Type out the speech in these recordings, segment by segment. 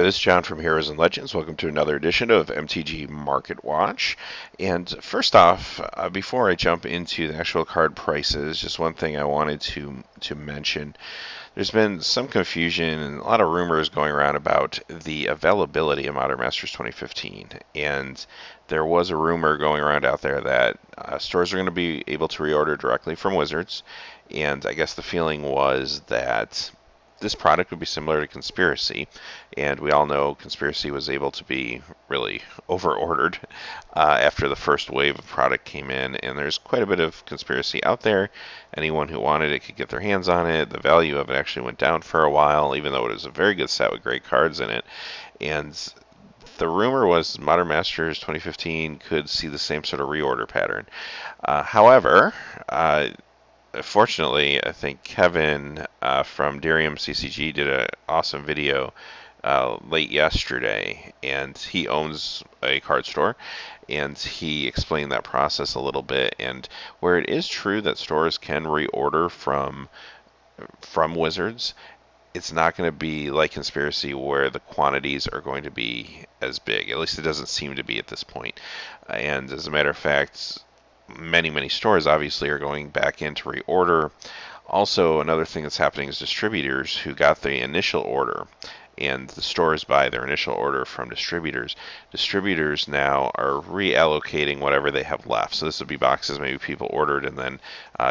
this is John from Heroes and Legends. Welcome to another edition of MTG Market Watch. And first off, before I jump into the actual card prices, just one thing I wanted to mention. There's been some confusion and a lot of rumors going around about the availability of Modern Masters 2015. And there was a rumor going around out there that stores are going to be able to reorder directly from Wizards. And I guess the feeling was that this product would be similar to Conspiracy, and we all know Conspiracy was able to be really over-ordered after the first wave of product came in, and there's quite a bit of Conspiracy out there. Anyone who wanted it could get their hands on it. The value of it actually went down for a while, even though it was a very good set with great cards in it. And the rumor was Modern Masters 2015 could see the same sort of reorder pattern. However, fortunately, I think Kevin from Derium CCG did an awesome video late yesterday, and he owns a card store, and he explained that process a little bit. And where it is true that stores can reorder from Wizards, it's not going to be like Conspiracy where the quantities are going to be as big. At least it doesn't seem to be at this point. And as a matter of fact, many stores obviously are going back in to reorder. Also, another thing that's happening is distributors who got the initial order, and the stores buy their initial order from distributors. Distributors now are reallocating whatever they have left. So this would be boxes maybe people ordered and then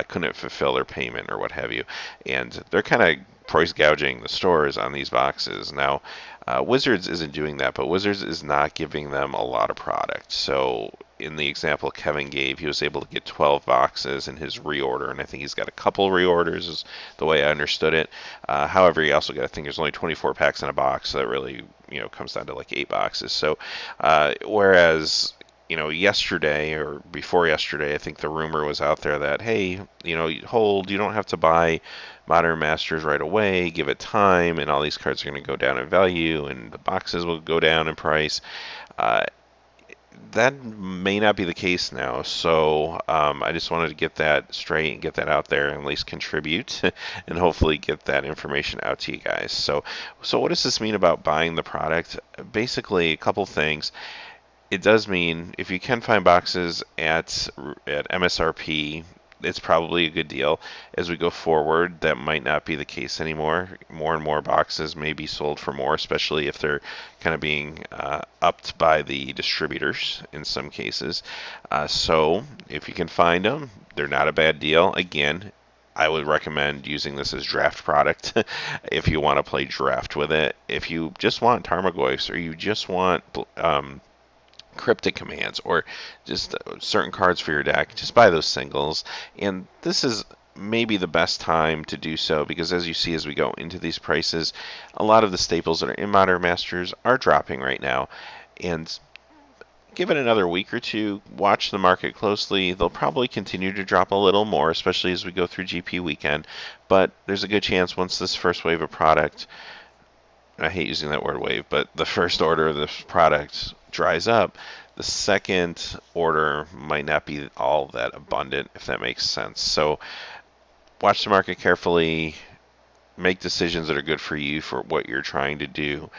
couldn't fulfill their payment or what have you. And they're kind of price gouging the stores on these boxes. Now, Wizards isn't doing that, but Wizards is not giving them a lot of product. So in the example Kevin gave, he was able to get 12 boxes in his reorder, and I think he's got a couple reorders is the way I understood it. However, he also got, I think there's only 24 packs in a box, so that really, comes down to like 8 boxes. So whereas yesterday or before yesterday, I think the rumor was out there that, hey, hold, you don't have to buy Modern Masters right away, give it time, and all these cards are going to go down in value, and the boxes will go down in price. That may not be the case now, so I just wanted to get that straight and get that out there and at least contribute and hopefully get that information out to you guys. So what does this mean about buying the product? Basically, a couple things. It does mean if you can find boxes at MSRP, it's probably a good deal. As we go forward, that might not be the case anymore. More and more boxes may be sold for more, especially if they're kind of being upped by the distributors in some cases. So if you can find them, they're not a bad deal. Again, I would recommend using this as draft product if you want to play draft with it. If you just want Tarmogoyfs or you just want Cryptic Commands or just certain cards for your deck, just buy those singles. And this is maybe the best time to do so because as you see as we go into these prices, a lot of the staples that are in Modern Masters are dropping right now. And give it another week or two, watch the market closely. They'll probably continue to drop a little more, especially as we go through GP weekend. But there's a good chance once this first wave of product, I hate using that word wave, but the first order of this product dries up, the second order might not be all that abundant, if that makes sense. So watch the market carefully, make decisions that are good for you for what you're trying to do,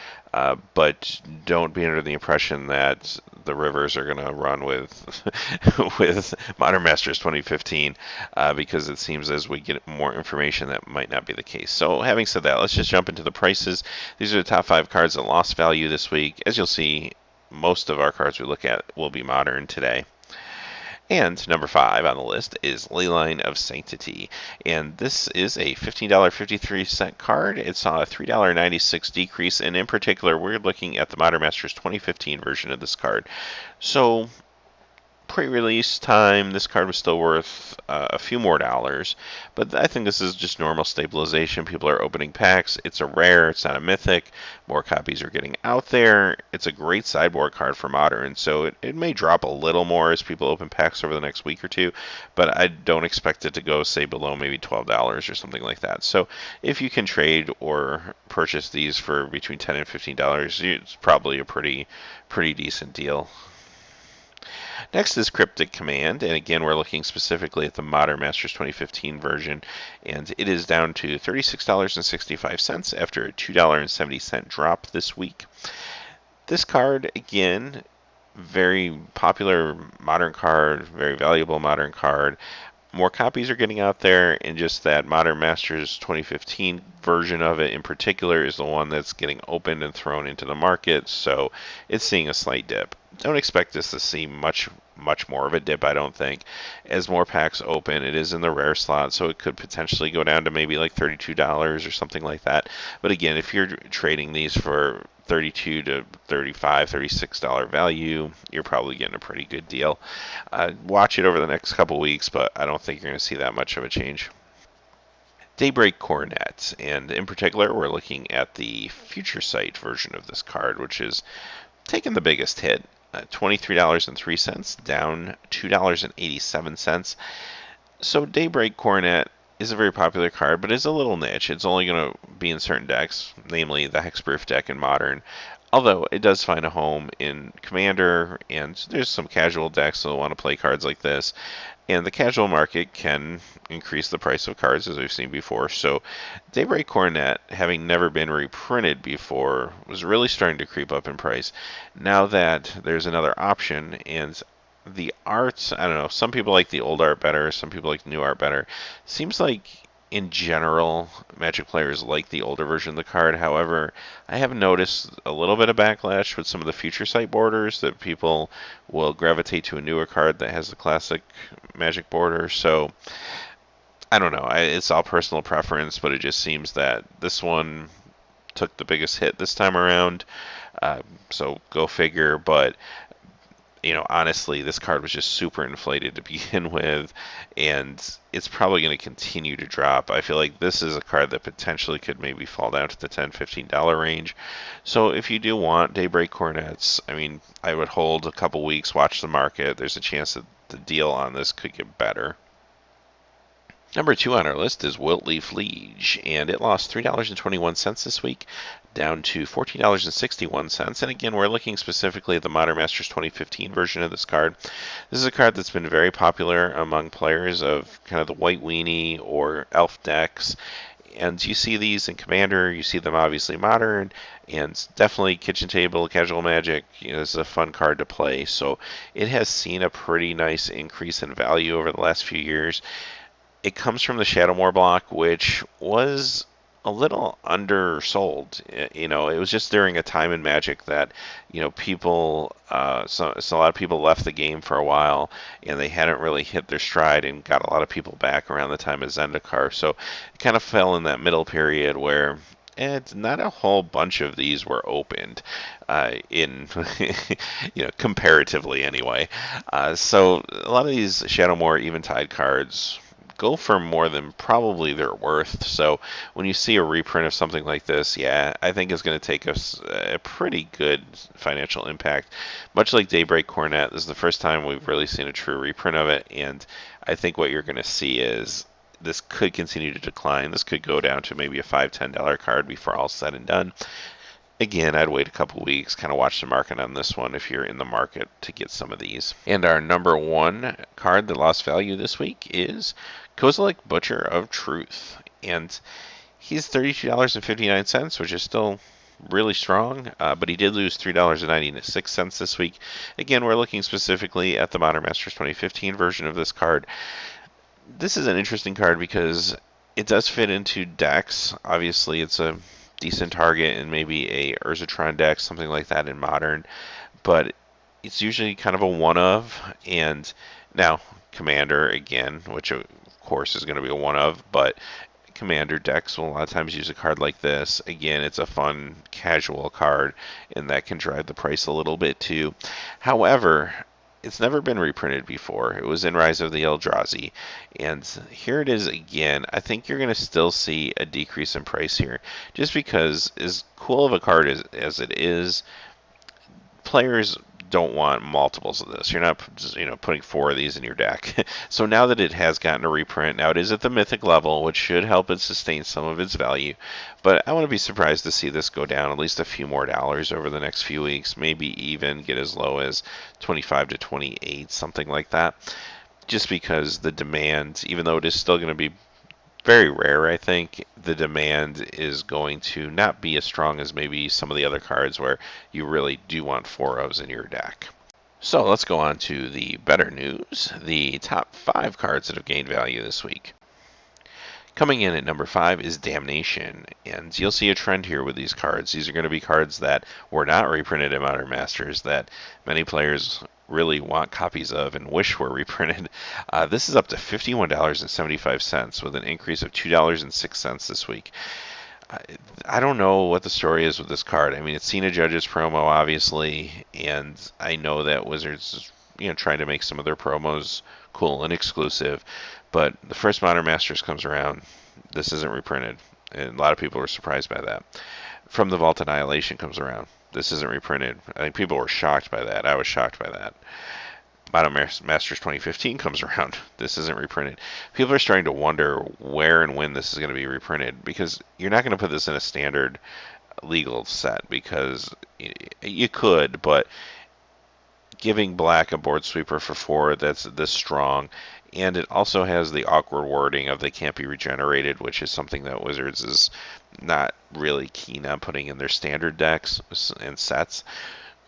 but don't be under the impression that the rivers are going to run with with Modern Masters 2015 because it seems as we get more information that might not be the case. So having said that, let's just jump into the prices. These are the top 5 cards that lost value this week. As you'll see, most of our cards we look at will be modern today. And number 5 on the list is Leyline of Sanctity. And this is a $15.53 card. It saw a $3.96 decrease, and in particular, we're looking at the Modern Masters 2015 version of this card. So pre-release time, this card was still worth a few more dollars, but I think this is just normal stabilization. People are opening packs. It's a rare. It's not a mythic. More copies are getting out there. It's a great sideboard card for Modern, so it may drop a little more as people open packs over the next week or two, but I don't expect it to go, say, below maybe $12 or something like that. So if you can trade or purchase these for between $10 and $15, it's probably a pretty decent deal. Next is Cryptic Command, and again we're looking specifically at the Modern Masters 2015 version, and it is down to $36.65 after a $2.70 drop this week. This card, again, very popular modern card, very valuable modern card. More copies are getting out there, and just that Modern Masters 2015 version of it in particular is the one that's getting opened and thrown into the market, so it's seeing a slight dip. Don't expect us to see much more of a dip, I don't think. As more packs open, it is in the rare slot, so it could potentially go down to maybe like $32 or something like that. But again, if you're trading these for $32 to $35, $36 value, you're probably getting a pretty good deal. Watch it over the next couple weeks, but I don't think you're going to see that much of a change. Daybreak Cornet, and in particular, we're looking at the Future Sight version of this card, which is taking the biggest hit. $23.03, down $2.87. So Daybreak Cornet is a very popular card, but is a little niche. It's only going to be in certain decks, namely the Hexproof deck in Modern. Although it does find a home in Commander, and there's some casual decks that want to play cards like this. And the casual market can increase the price of cards, as we've seen before. So Daybreak Cornet, having never been reprinted before, was really starting to creep up in price. Now that there's another option, and the art, I don't know, some people like the old art better, some people like the new art better. Seems like, in general, Magic players like the older version of the card. However, I have noticed a little bit of backlash with some of the Future Sight borders, that people will gravitate to a newer card that has the classic Magic border. So, I don't know. It's all personal preference, but it just seems that this one took the biggest hit this time around. So, go figure. But honestly, this card was just super inflated to begin with, and it's probably going to continue to drop. I feel like this is a card that potentially could maybe fall down to the $10, $15 range. So if you do want Daybreak Cornets, I would hold a couple weeks, watch the market. There's a chance that the deal on this could get better. Number 2 on our list is Wiltleaf League, and it lost $3.21 this week, down to $14.61. And again, we're looking specifically at the Modern Masters 2015 version of this card. This is a card that's been very popular among players of kind of the White Weenie or Elf decks. And you see these in Commander, you see them obviously Modern, and definitely Kitchen Table, Casual Magic is a fun card to play. So it has seen a pretty nice increase in value over the last few years. It comes from the Shadowmoor block, which was a little undersold. It was just during a time in Magic that, people, so a lot of people left the game for a while, and they hadn't really hit their stride and got a lot of people back around the time of Zendikar. So it kind of fell in that middle period where not a whole bunch of these were opened, comparatively anyway. So a lot of these Shadowmoor Eventide cards go for more than probably they're worth. So when you see a reprint of something like this, I think it's going to take us a pretty good financial impact. Much like Daybreak Cornet, this is the first time we've really seen a true reprint of it, and I think what you're going to see is this could continue to decline. This could go down to maybe a $5, $10 card before all said and done. Again, I'd wait a couple weeks, kind of watch the market on this one if you're in the market to get some of these. And our number 1 card that lost value this week is Kozilek, Butcher of Truth. And he's $32.59, which is still really strong, but he did lose $3.96 this week. Again, we're looking specifically at the Modern Masters 2015 version of this card. This is an interesting card because it does fit into decks. Obviously, it's a decent target in maybe a Urzatron deck, something like that in Modern, but it's usually kind of a one-of. And now Commander, again, which of course is going to be a one-of, but Commander decks will a lot of times use a card like this. Again, it's a fun casual card, and that can drive the price a little bit too. However, it's never been reprinted before. It was in Rise of the Eldrazi, and here it is again. I think you're going to still see a decrease in price here, just because as cool of a card as it is, players don't want multiples of this. You're not putting 4 of these in your deck. So now that it has gotten a reprint, now it is at the mythic level, which should help it sustain some of its value. But I wouldn't be surprised to see this go down at least a few more dollars over the next few weeks, maybe even get as low as 25 to 28, something like that. Just because the demand, even though it is still going to be very rare, I think, the demand is going to not be as strong as maybe some of the other cards where you really do want 4 ofs in your deck. So let's go on to the better news, the top 5 cards that have gained value this week. Coming in at number 5 is Damnation, and you'll see a trend here with these cards. These are going to be cards that were not reprinted in Modern Masters that many players really want copies of and wish were reprinted. This is up to $51.75 with an increase of $2.06 this week. I don't know what the story is with this card. I mean, it's seen a Judge's promo, obviously, and I know that Wizards is trying to make some of their promos cool and exclusive, but the first Modern Masters comes around, this isn't reprinted, and a lot of people were surprised by that. From the Vault Annihilation comes around, this isn't reprinted. I think people were shocked by that. I was shocked by that. Modern Masters 2015 comes around. This isn't reprinted. People are starting to wonder where and when this is going to be reprinted, because you're not going to put this in a standard legal set, because you could, but giving black a board sweeper for 4 that's this strong, and it also has the awkward wording of they can't be regenerated, which is something that Wizards is not really keen on putting in their standard decks and sets.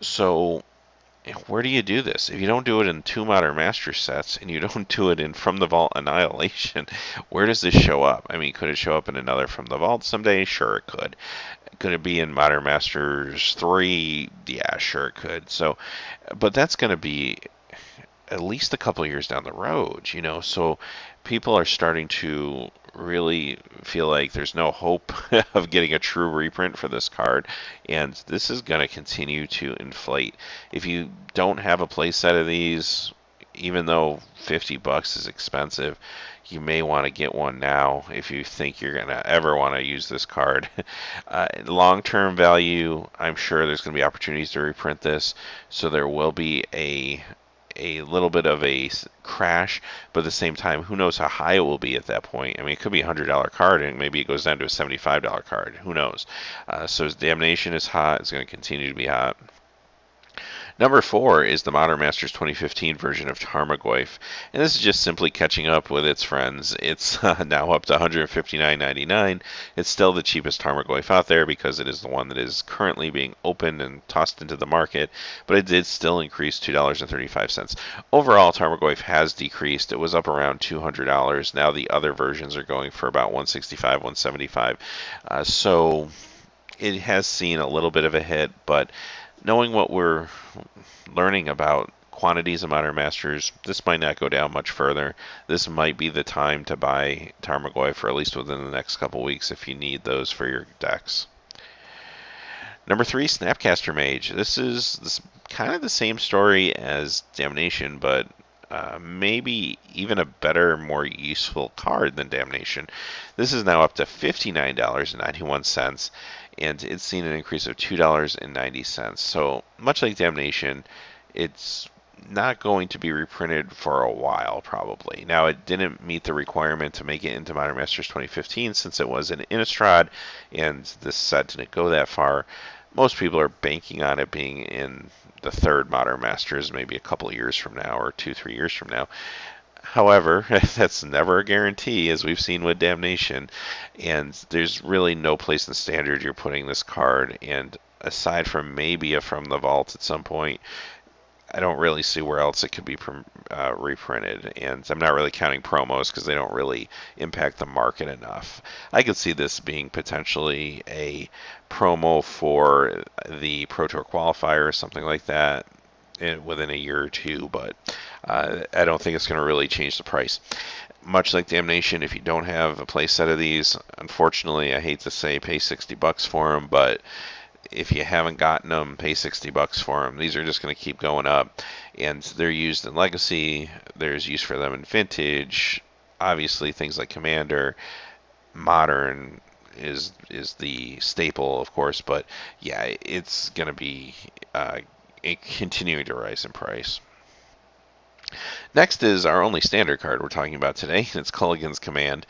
So where do you do this? If you don't do it in 2 Modern Master sets, and you don't do it in From the Vault Annihilation, where does this show up? I mean, could it show up in another From the Vault someday? Sure, it could. Could it be in Modern Masters 3? Yeah, sure it could. So, but that's going to be at least a couple of years down the road, so people are starting to really feel like there's no hope of getting a true reprint for this card, and this is going to continue to inflate. If you don't have a play set of these, even though $50 is expensive, you may want to get one now if you think you're going to ever want to use this card. Long-term value, I'm sure there's going to be opportunities to reprint this, so there will be a little bit of a crash, but at the same time, who knows how high it will be at that point. I mean, it could be a $100 card, and maybe it goes down to a $75 card. Who knows? So Damnation is hot. It's going to continue to be hot. Number 4 is the Modern Masters 2015 version of Tarmogoyf, and this is just simply catching up with its friends. It's now up to $159.99. It's still the cheapest Tarmogoyf out there because it is the one that is currently being opened and tossed into the market, but it did still increase $2.35. Overall, Tarmogoyf has decreased. It was up around $200. Now the other versions are going for about $165, $175. So it has seen a little bit of a hit, but knowing what we're learning about quantities of Modern Masters, this might not go down much further. This might be the time to buy Tarmogoyf, for at least within the next couple weeks if you need those for your decks. Number 3, Snapcaster Mage. This is kind of the same story as Damnation, but maybe even a better, more useful card than Damnation. This is now up to $59.91. and it's seen an increase of $2.90. So much like Damnation, it's not going to be reprinted for a while, probably. Now, it didn't meet the requirement to make it into Modern Masters 2015 since it was an Innistrad, and this set didn't go that far. Most people are banking on it being in the 3rd Modern Masters, maybe a couple of years from now, or 2-3 years from now. However, that's never a guarantee, as we've seen with Damnation, and there's really no place in Standard you're putting this card, and aside from maybe a From the Vault at some point, I don't really see where else it could be reprinted, and I'm not really counting promos because they don't really impact the market enough. I could see this being potentially a promo for the Pro Tour qualifier or something like that within a year or two, but I don't think it's going to really change the price. Much like Damnation, if you don't have a play set of these, unfortunately, I hate to say pay $60 for them, but if you haven't gotten them, pay $60 for them. These are just going to keep going up, and they're used in Legacy. There's use for them in Vintage. Obviously, things like Commander, Modern is the staple, of course, but yeah, it's going to be continuing to rise in price. Next is our only standard card we're talking about today, and it's Egan Command.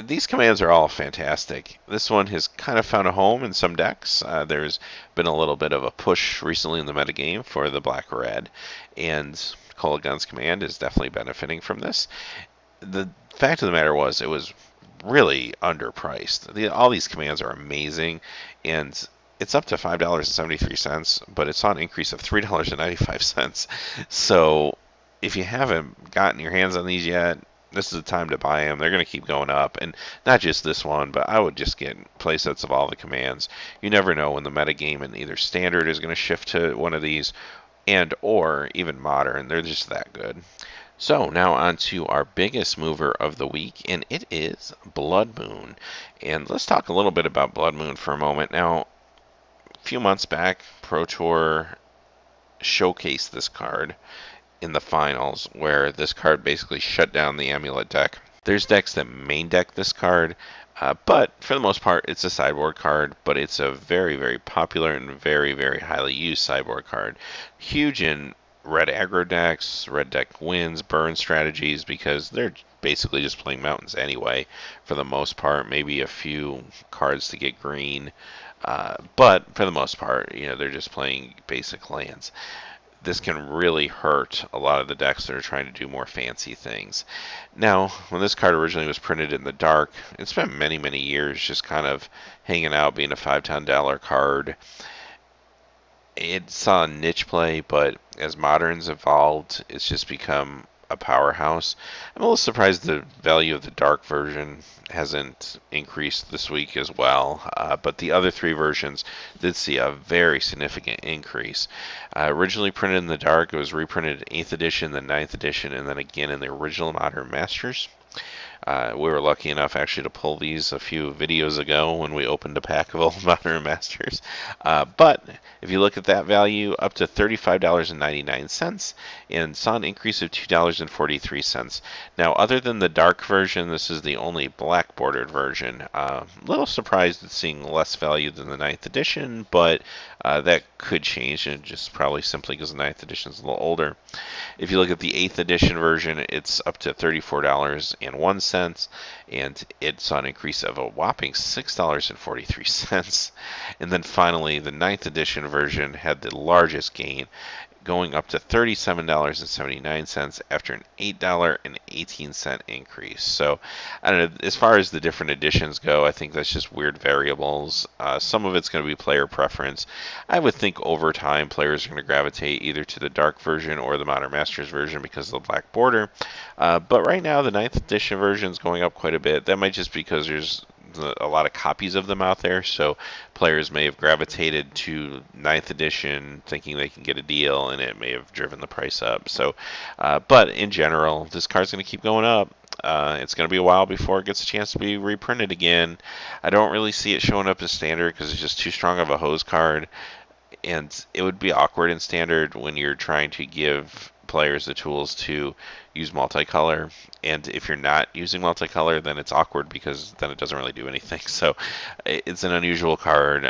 These commands are all fantastic. This one has kind of found a home in some decks. There's been a little bit of a push recently in the metagame for the black-red, and Egan's Command is definitely benefiting from this. The fact of the matter was, it was really underpriced. All these commands are amazing, and it's up to $5.73, but it's on an increase of $3.95. So if you haven't gotten your hands on these yet, this is the time to buy them. They're going to keep going up, and not just this one, but I would just get playsets of all the commands. You never know when the metagame in either standard is going to shift to one of these, and or even modern. They're just that good. So now on to our biggest mover of the week, and it is Blood Moon. And let's talk a little bit about Blood Moon for a moment. Now, a few months back, Pro Tour showcased this card in the finals, where this card basically shut down the Amulet deck. There's decks that main deck this card, but for the most part, it's a sideboard card, but it's a very, very popular and very, very highly used sideboard card. Huge in red aggro decks, red deck wins, burn strategies, because they're basically just playing mountains anyway, for the most part. Maybe a few cards to get green, but for the most part, they're just playing basic lands. This can really hurt a lot of the decks that are trying to do more fancy things. Now, when this card originally was printed in the dark, it spent many, many years just kind of hanging out, being a $5-10 card. It saw niche play, but as Modern's evolved, it's just become a powerhouse. I'm a little surprised the value of the dark version hasn't increased this week as well, but the other three versions did see a very significant increase. Originally printed in the dark, it was reprinted in 8th edition, then 9th edition, and then again in the original Modern Masters. We were lucky enough actually to pull these a few videos ago when we opened a pack of old Modern Masters. But if you look at that value, up to $35.99, and saw an increase of $2.43. Now, other than the dark version, this is the only black bordered version. A little surprised at seeing less value than the 9th edition, but that could change, and just probably simply because the 9th edition is a little older. If you look at the 8th edition version, it's up to $34.01, and it saw an increase of a whopping $6.43. And then finally, the 9th edition version had the largest gain, going up to $37.79 after an $8.18 increase. So, I don't know, as far as the different editions go, I think that's just weird variables. Some of it's going to be player preference. I would think over time players are going to gravitate either to the dark version or the Modern Masters version because of the black border. But right now, the 9th edition version is going up quite a bit. That might just be because there's a lot of copies of them out there, so players may have gravitated to 9th edition thinking they can get a deal, and it may have driven the price up. So, but in general, this card's going to keep going up. It's going to be a while before it gets a chance to be reprinted again. I don't really see it showing up as standard because it's just too strong of a hose card, and it would be awkward in standard when you're trying to give players the tools to use multicolor, and if you're not using multicolor, then it's awkward because then it doesn't really do anything. So it's an unusual card.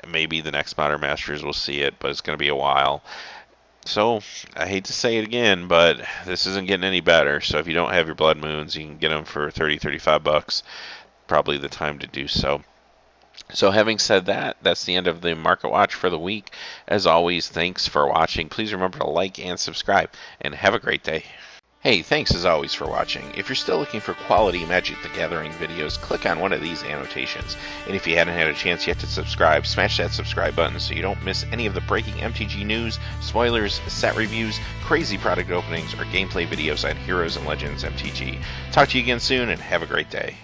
Maybe the next Modern Masters will see it, but it's going to be a while. So I hate to say it again, but this isn't getting any better. So if you don't have your Blood Moons, you can get them for $30-35. Probably the time to do so. So having said that, that's the end of the Market Watch for the week. As always, thanks for watching. Please remember to like and subscribe, and have a great day. Hey, thanks as always for watching. If you're still looking for quality Magic the Gathering videos, click on one of these annotations. And if you hadn't had a chance yet to subscribe, smash that subscribe button so you don't miss any of the breaking MTG news, spoilers, set reviews, crazy product openings, or gameplay videos on Heroes and Legends MTG. Talk to you again soon, and have a great day.